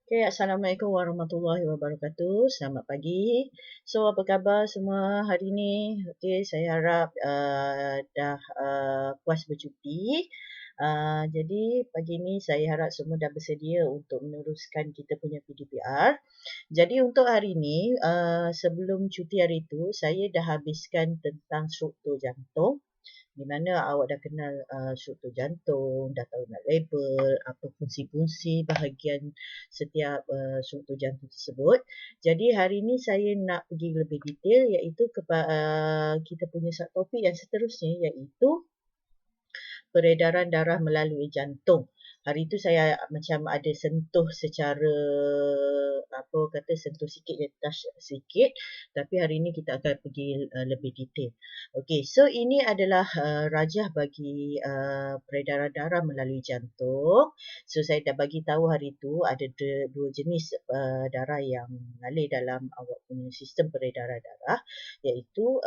Okay, Assalamualaikum warahmatullahi wabarakatuh. Selamat pagi. So, apa khabar semua hari ni? Okay, saya harap dah puas bercuti. Jadi, pagi ni saya harap semua dah bersedia untuk meneruskan kita punya PDPR. Jadi, untuk hari ni, sebelum cuti hari tu, saya dah habiskan tentang struktur jantung, di mana awak dah kenal struktur jantung, dah tahu nak label, apa fungsi-fungsi bahagian setiap struktur jantung tersebut. Jadi hari ini saya nak pergi lebih detail iaitu kita punya subtopik yang seterusnya iaitu peredaran darah melalui jantung. Hari itu saya macam ada sentuh secara sentuh sikit je, touch sikit, tapi hari ini kita akan pergi lebih detail. Okey, so ini adalah rajah bagi peredaran darah melalui jantung. So saya dah bagi tahu hari itu ada dua jenis darah yang mengalir dalam awak punya sistem peredaran darah, iaitu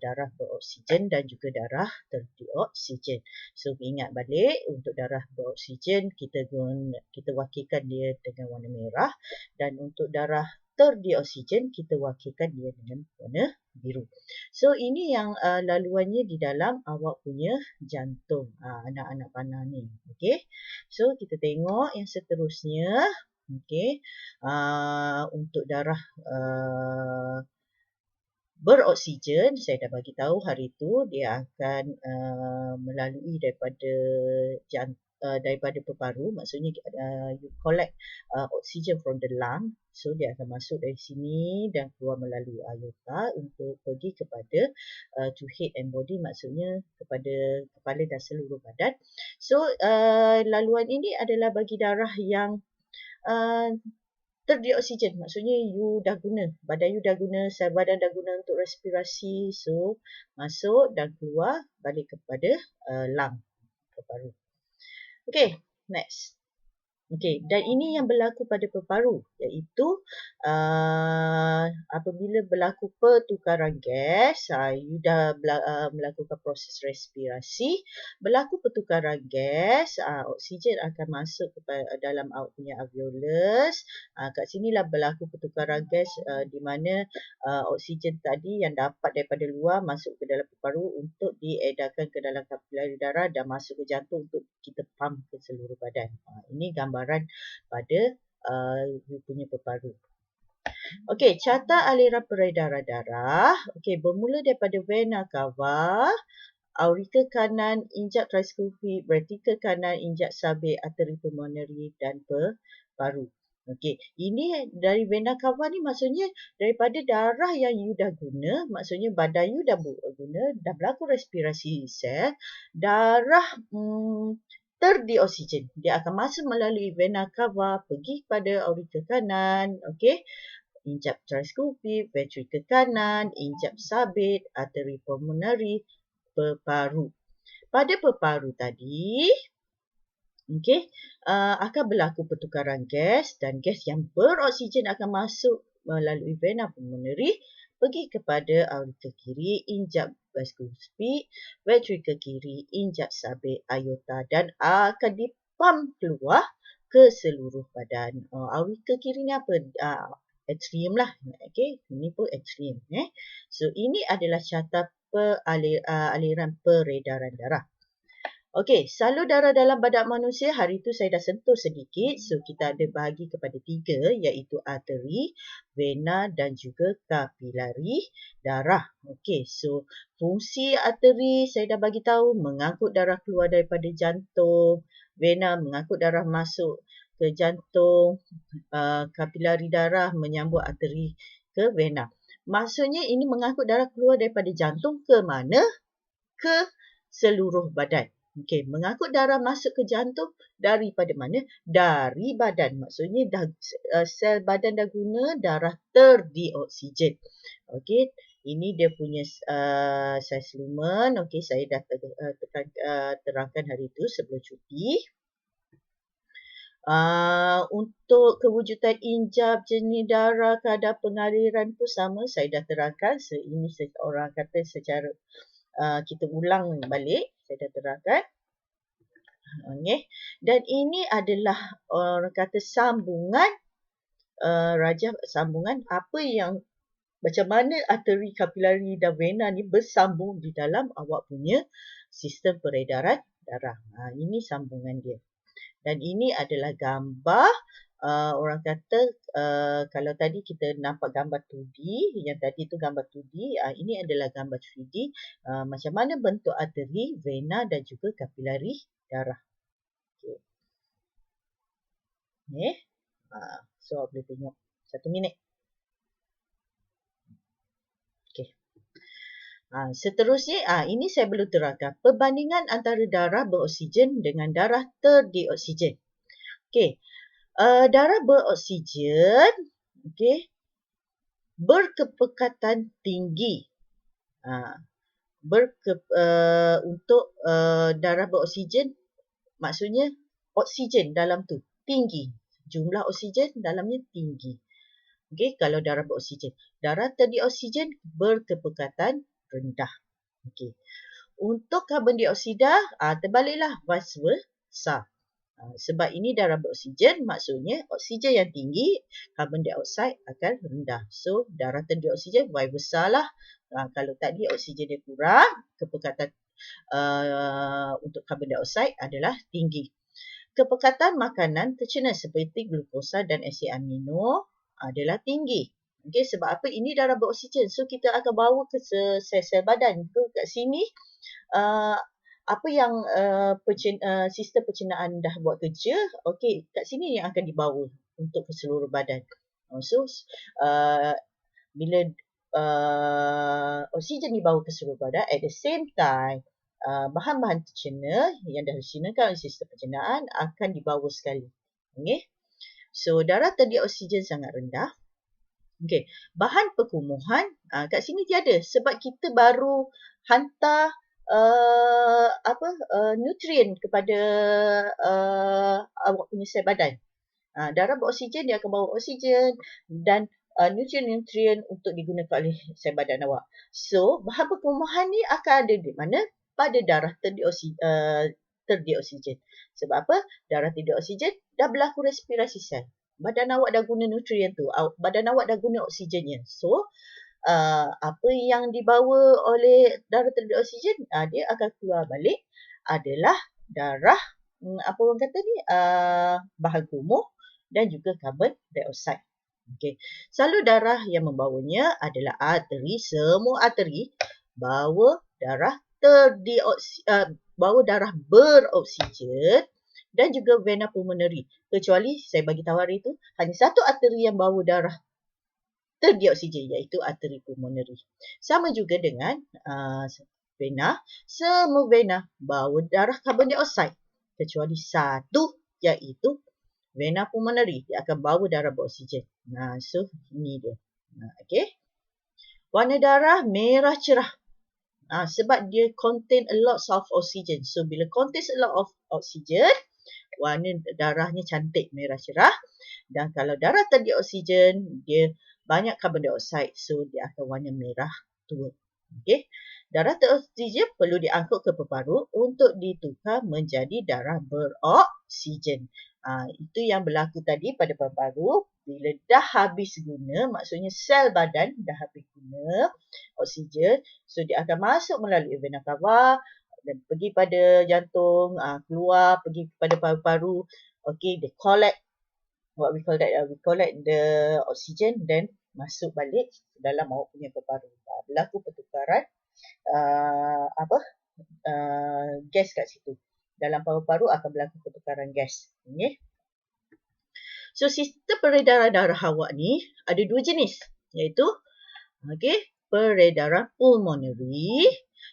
darah beroksigen dan juga darah terdioksigen. So ingat balik, untuk darah beroksigen kita wakilkan dia dengan warna merah, dan untuk darah terdioksigen kita wakilkan dia dengan warna biru. So ini yang laluannya di dalam awak punya jantung, anak-anak panah ni. Okey. So kita tengok yang seterusnya. Okey. Untuk darah beroksigen, saya dah bagi tahu hari itu dia akan melalui daripada peparu, maksudnya you collect oxygen from the lung, so dia akan masuk dari sini dan keluar melalui aorta untuk pergi kepada to head and body, maksudnya kepada kepala dan seluruh badan. So laluan ini adalah bagi darah yang terdioksigen, maksudnya you dah guna, badan you dah guna, sel badan dah guna untuk respirasi, so masuk dan keluar balik kepada lung, paru. Okay, next. Okey, dan ini yang berlaku pada peparu, iaitu apabila berlaku pertukaran gas, you dah melakukan proses respirasi, berlaku pertukaran gas, oksigen akan masuk dalam awak punya alveolus. Kat sinilah berlaku pertukaran gas di mana oksigen tadi yang dapat daripada luar masuk ke dalam peparu untuk diedarkan ke dalam kapilari darah dan masuk ke jantung untuk kita pump ke seluruh badan. Ini gambaran pada you punya peparu. Okey, carta aliran peredaran darah. Okey, bermula daripada vena cava, aorta kanan, injak tricuspid, ventricle kanan, injak sabit, arteri pulmonary dan peparu. Okey, ini dari vena cava ni maksudnya daripada darah yang you dah guna, maksudnya badan you dah guna, dah berlaku respirasi sel, darah terdioksigen. Dia akan masuk melalui vena cava, pergi pada aorta kanan, okey. Injak tricuspid, ventricle kanan, injak sabit, arteri pulmonary, peparu. Pada peparu tadi, okey, akan berlaku pertukaran gas dan gas yang beroksigen akan masuk melalui vena pulmonary, pergi kepada aorta kiri, injak tricuspid, ventricle kiri, injak sabit, aorta dan akan dipump keluar ke seluruh badan. Aorta kiri ni apa? Atrium lah. Okey, ini pun atrium. So ini adalah carta aliran peredaran darah. Okey, salur darah dalam badan manusia hari itu saya dah sentuh sedikit. So kita ada bahagi kepada 3 iaitu arteri, vena dan juga kapilari darah. Okey, so fungsi arteri saya dah bagi tahu, mengangkut darah keluar daripada jantung, vena mengangkut darah masuk ke jantung, kapilari darah menyambut arteri ke vena. Maksudnya ini mengangkut darah keluar daripada jantung ke mana? Ke seluruh badan. Okey, mengangkut darah masuk ke jantung daripada mana? Dari badan. Maksudnya dah sel badan dah guna darah terdioksigen. Okey, ini dia punya size lumen. Okey, saya dah terangkan hari itu sebelum cuti. Untuk kewujudan injap, jenis darah, kadar pengaliran pun sama, saya dah terangkan. So, ini orang kata secara kita ulang balik, saya dah terangkan. Okay. Dan ini adalah orang kata sambungan rajah sambungan apa yang macam mana arteri, kapilari dan vena ni bersambung di dalam awak punya sistem peredaran darah. Ini sambungan dia. Dan ini adalah gambar, orang kata kalau tadi kita nampak gambar 2D, yang tadi tu gambar 2D, ini adalah gambar 3D, macam mana bentuk arteri, vena dan juga kapilari darah. Okay. So boleh tengok 1 minit. Okay. Seterusnya, ini saya belum terangkan. Perbandingan antara darah beroksigen dengan darah terdeoksigen. Okey. Darah beroksigen, okey, berkepekatan tinggi. Untuk darah beroksigen, maksudnya oksigen dalam tu tinggi. Jumlah oksigen dalamnya tinggi. Okey, kalau darah beroksigen. Darah terdeoksigen berkepekatan rendah. Okey. Untuk karbon dioksida, terbaliklah, vice versa. Sebab ini darah beroksigen, maksudnya oksigen yang tinggi, karbon dioksida akan rendah. So, darah terdeoksigen vice versa lah. Kalau tadi oksigen dia kurang, kepekatan untuk karbon dioksida adalah tinggi. Kepekatan makanan tercena seperti glukosa dan asid amino adalah tinggi. Okay, sebab apa? Ini darah beroksigen. So, kita akan bawa ke sel-sel badan. So, kat sini, apa yang sistem pencernaan dah buat kerja, okey, kat sini yang akan dibawa untuk ke seluruh badan. So, bila oksigen dibawa ke seluruh badan, at the same time, bahan-bahan tercerna yang dah dicernakan oleh sistem pencernaan akan dibawa sekali. Okay. So, darah terdeoksigen sangat rendah. Okey, bahan perkumuhan kat sini tiada sebab kita baru hantar nutrien kepada awak punya sel badan. Darah beroksigen, dia akan bawa oksigen dan nutrien-nutrien untuk digunakan oleh sel badan awak. So, bahan perkumuhan ni akan ada di mana? Pada darah terdeoksigen. Sebab apa? Darah terdeoksigen dah berlaku respirasi sel. Badan awak dah guna nutrien tu. Badan awak dah guna oksigennya. So, apa yang dibawa oleh darah terdeoksigen, dia akan keluar balik adalah darah, apa orang kata ni, bahan kumuh dan juga karbon dioksida. Okay. Selalu darah yang membawanya adalah arteri. Semua arteri bawa darah bawa darah beroksigen dan juga vena pulmonari. Kecuali saya bagi tahu hari itu, hanya satu arteri yang bawa darah terdeoksigen, iaitu arteri pulmonari. Sama juga dengan vena. Semua vena bawa darah karbon dioksida. Kecuali satu, iaitu vena pulmonari. Dia akan bawa darah beroksigen. So, ini dia. Okay. Warna darah merah cerah. Sebab dia contain a lot of oxygen. So, bila contains a lot of oxygen, warna darahnya cantik, merah cerah. Dan kalau darah terdeoksigen, dia banyak karbon dioksida. So, dia akan warna merah tua. Okay. Darah teroksigen perlu diangkut ke paru untuk ditukar menjadi darah beroksigen. Itu yang berlaku tadi pada paru. Bila dah habis guna, maksudnya sel badan dah habis guna oksigen, so dia akan masuk melalui vena cava dan pergi pada jantung, keluar pergi kepada paru-paru. Okay, they collect what we call that, we collect the oxygen, then masuk balik dalam awak punya paru. Berlaku pertukaran gas kat situ. Dalam paru-paru akan berlaku pertukaran gas. Okay. So, sistem peredaran darah awak ni ada dua jenis, iaitu peredaran pulmonari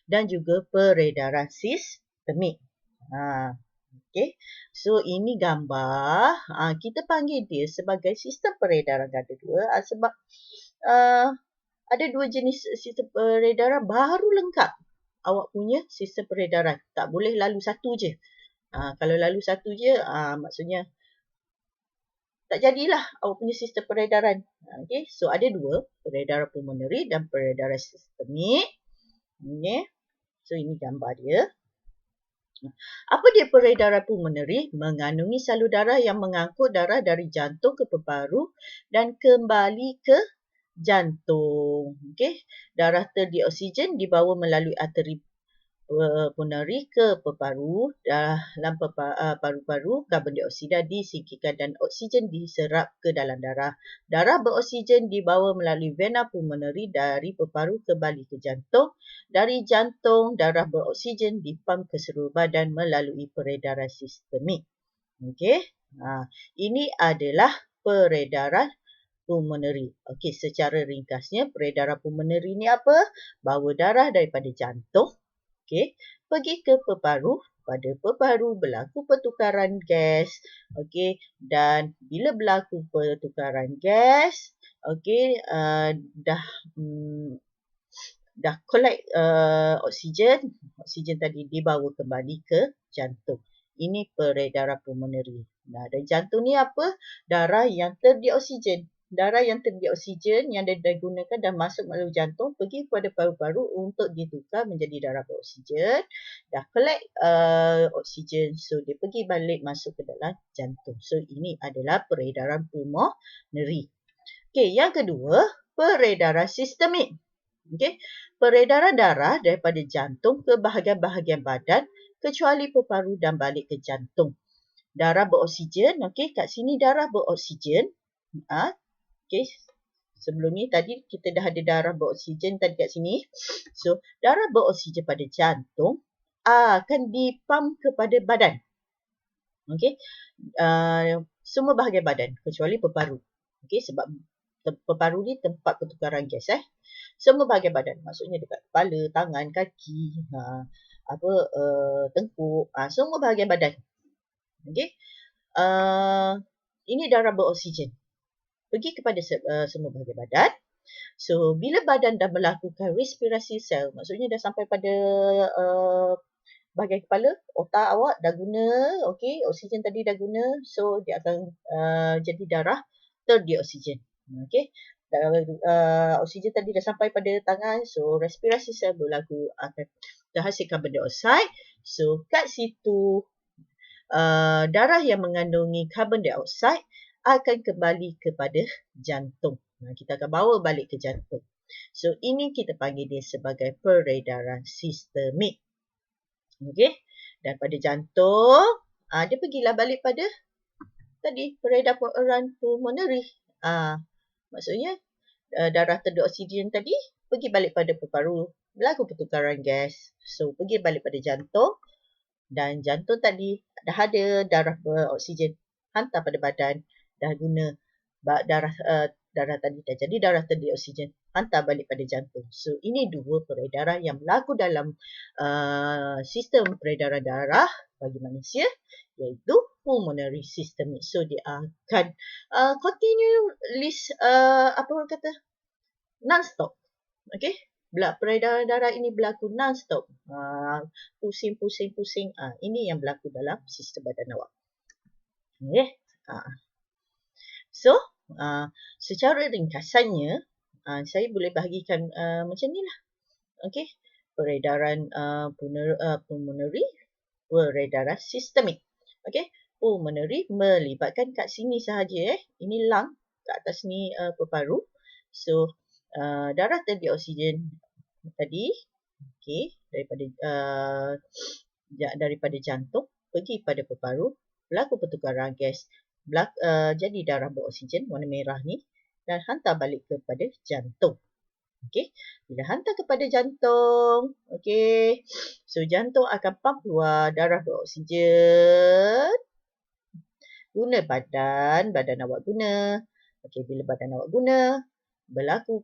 dan juga peredaran sistemik. Okay. So, ini gambar. Kita panggil dia sebagai sistem peredaran ganda dua sebab ada dua jenis sistem peredaran baru lengkap. Awak punya sistem peredaran. Tak boleh lalu satu je. Kalau lalu satu je, maksudnya tak jadilah awak punya sistem peredaran. Okay. So, ada dua. Peredaran pulmonari dan peredaran sistemik. Okay. So, ini gambar dia. Apa dia peredaran pulmoneri? Mengandungi salur darah yang mengangkut darah dari jantung ke peparu dan kembali ke jantung. Okey, darah terdeoksigen dibawa melalui arteri pulmoneri ke peparu. Dalam paru-paru, karbon dioksida disingkirkan dan oksigen diserap ke dalam darah. Darah beroksigen dibawa melalui vena pulmoneri dari peparu kembali ke jantung. Dari jantung, darah beroksigen dipam ke seluruh badan melalui peredaran sistemik. Okey, ini adalah peredaran pulmoneri. Okey, secara ringkasnya peredaran pulmoneri ni apa? Bawa darah daripada jantung, okey, pergi ke peparu. Pada peparu berlaku pertukaran gas, okey, dan bila berlaku pertukaran gas, okey, dah collect oksigen tadi dibawa kembali ke jantung. Ini peredaran pulmoneri. Nah, dan jantung ni apa? Darah yang terdeoksigen. Darah yang terdeoksigen yang digunakan dan masuk melalui jantung pergi kepada paru-paru untuk ditukar menjadi darah beroksigen. Dah collect oksigen, so dia pergi balik masuk ke dalam jantung. So ini adalah peredaran pulmoneri. Okey, yang kedua, peredaran sistemik. Okey, peredaran darah daripada jantung ke bahagian-bahagian badan kecuali peparu dan balik ke jantung. Darah beroksigen, okey, kat sini darah beroksigen. Okey, sebelum ni tadi kita dah ada darah beroksigen tadi kat sini. So, darah beroksigen pada jantung akan dipam kepada badan. Okey, semua bahagian badan kecuali peparu. Okey, sebab peparu ni tempat pertukaran gas. Semua bahagian badan, maksudnya dekat kepala, tangan, kaki, tengkuk, semua bahagian badan. Okey, ini darah beroksigen pergi kepada semua bahagian badan. So, bila badan dah melakukan respirasi sel, maksudnya dah sampai pada bahagian kepala, otak awak dah guna, okey, oksigen tadi dah guna, so dia akan jadi darah terdeoksigen. Okey, oksigen tadi dah sampai pada tangan, so respirasi sel berlaku, akan terhasil karbon dioksida. So, kat situ darah yang mengandungi karbon dioksida akan kembali kepada jantung. Kita akan bawa balik ke jantung. So, ini kita panggil dia sebagai peredaran sistemik. Okey, dan pada jantung, dia pergilah balik pada tadi peredaran pulmoneri. Maksudnya darah terdeoksigen tadi pergi balik pada peparu, berlaku pertukaran gas. So, pergi balik pada jantung. Dan jantung tadi dah ada darah beroksigen hantar pada badan, dah guna darah tadi dah jadi darah terdeoksigen hantar balik pada jantung. So, ini dua peredaran yang berlaku dalam sistem peredaran darah bagi manusia, iaitu pulmonary systemic. So, dia akan continue list non-stop. Okey, peredaran darah ini berlaku non-stop. Pusing. Ini yang berlaku dalam sistem badan awak. Okey. So, secara ringkasannya, saya boleh bahagikan macam ni lah. Okey, peredaran pulmoneri, peredaran sistemik. Okey, pulmoneri melibatkan kat sini sahaja. Ini lung, kat atas ni peparu. So, darah terdeoksigen tadi, okey, daripada jantung pergi pada peparu, berlaku pertukaran gas, jadi darah beroksigen warna merah ni, dan hantar balik kepada jantung. Okey, bila hantar kepada jantung, okey, so jantung akan pump keluar darah beroksigen, guna badan awak guna. Okey, bila badan awak guna, berlaku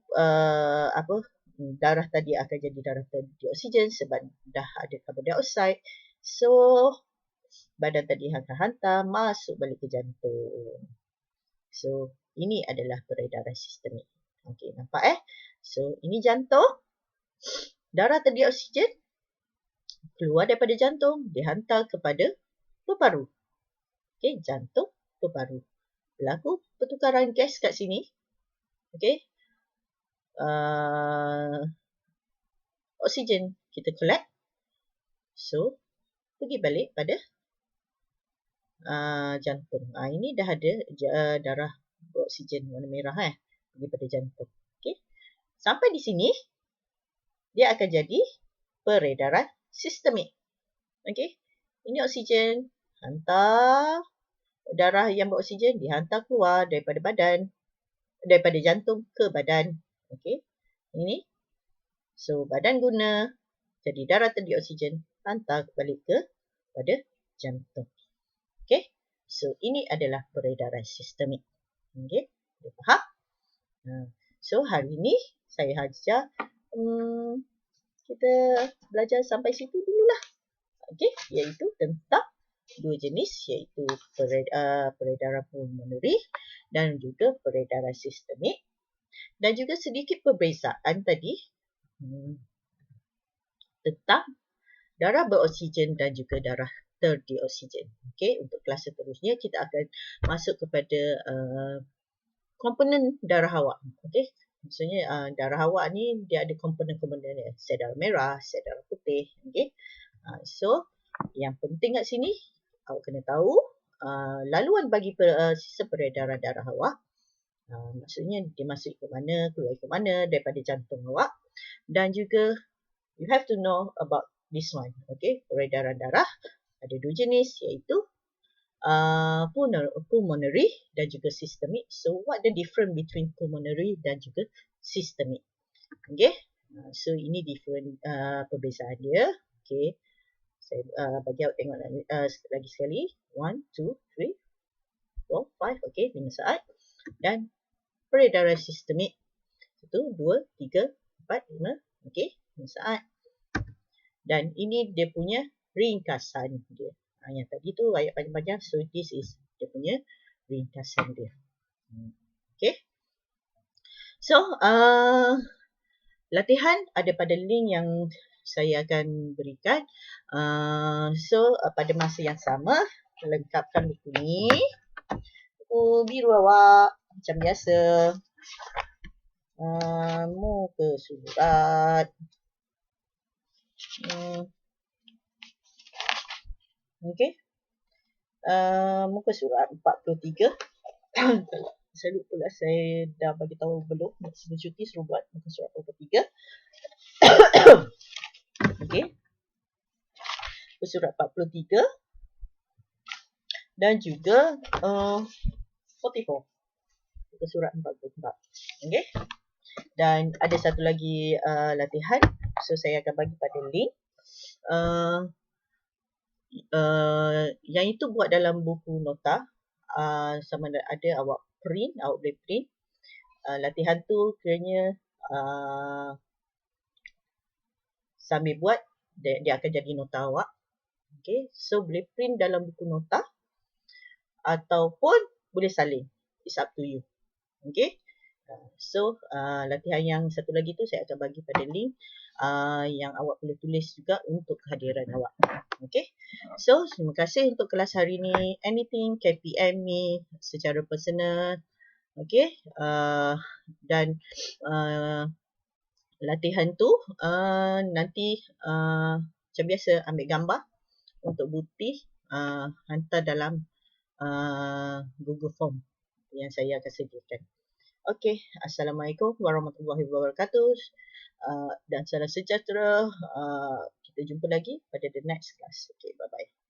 darah tadi akan jadi darah terdeoksigen sebab dah ada karbon dioksida. So, badan tadi akan hantar masuk balik ke jantung. So, ini adalah peredaran sistemik. Okey, nampak So, ini jantung. Darah terdeoksigen keluar daripada jantung, dihantar kepada peparu. Okey, jantung, peparu. Berlaku pertukaran gas kat sini. Okey. Oksigen kita collect. So, pergi balik pada jantung. Ini dah ada darah beroksigen warna merah pergi pada jantung. Okey. Sampai di sini dia akan jadi peredaran sistemik. Okey. Ini oksigen hantar darah yang beroksigen dihantar keluar daripada badan, daripada jantung ke badan. Okey. Ini. So badan guna jadi darah terdioksigen hantar balik ke pada jantung. Okey. So ini adalah peredaran sistemik. Okey. Boleh faham? So hari ini saya ajar kita belajar sampai situ dululah. Okey, iaitu tentang dua jenis, iaitu peredaran pulmonari dan juga peredaran sistemik, dan juga sedikit perbezaan tadi tentang darah beroksigen dan juga darah terdioksigen. Okey, untuk kelas seterusnya kita akan masuk kepada komponen darah awak. Okey, maksudnya darah awak ni dia ada komponen-komponen dia. Sel darah merah, sel darah putih. Okey. So, yang penting kat sini, awak kena tahu laluan bagi sistem peredaran darah awak. Maksudnya dia masuk ke mana, keluar ke mana daripada jantung awak. Dan juga, you have to know about this one. Okay, peredaran darah ada dua jenis, iaitu pulmonary dan juga systemic. So, what the difference between pulmonary dan juga systemic? Okay, so ini different perbezaan dia. Okay. Saya bagi awak tengok lagi sekali. 1, 2, 3, 4, 5. Okey, 5 saat. Dan peredaran sistemik. 1, 2, 3, 4, 5. Okey, 5 saat. Dan ini dia punya ringkasan dia. Yang tadi tu ayat panjang-panjang. So, this is dia punya ringkasan dia. Okey. So, latihan ada pada link yang saya akan berikan. So, pada masa yang sama, lengkapkan buku ni. Buku biru awak, macam biasa. Muka surat. Okey. Muka surat 43. Saya lupa lah, saya dah bagi tahu belum. Sebelum cuti suruh buat muka surat 43. Okey. Muka surat 43. Dan juga 44. Muka surat 44. Okey. Dan ada satu lagi latihan. So, saya akan bagi pada link. Yang itu buat dalam buku nota. Sama ada awak print, awak boleh print. Latihan tu kiranya sambil buat, dia akan jadi nota awak. Okay, so boleh print dalam buku nota ataupun boleh salin. It's up to you. Okay, so latihan yang satu lagi tu saya akan bagi pada link yang awak boleh tulis juga untuk kehadiran awak. Okay, so terima kasih untuk kelas hari ni. Anything can PM me secara personal. Okay, dan latihan tu nanti macam biasa ambil gambar untuk bukti, hantar dalam Google Form yang saya akan sediakan. Okey, Assalamualaikum warahmatullahi wabarakatuh. Dan salam sejahtera. Kita jumpa lagi pada the next class. Okay, bye-bye.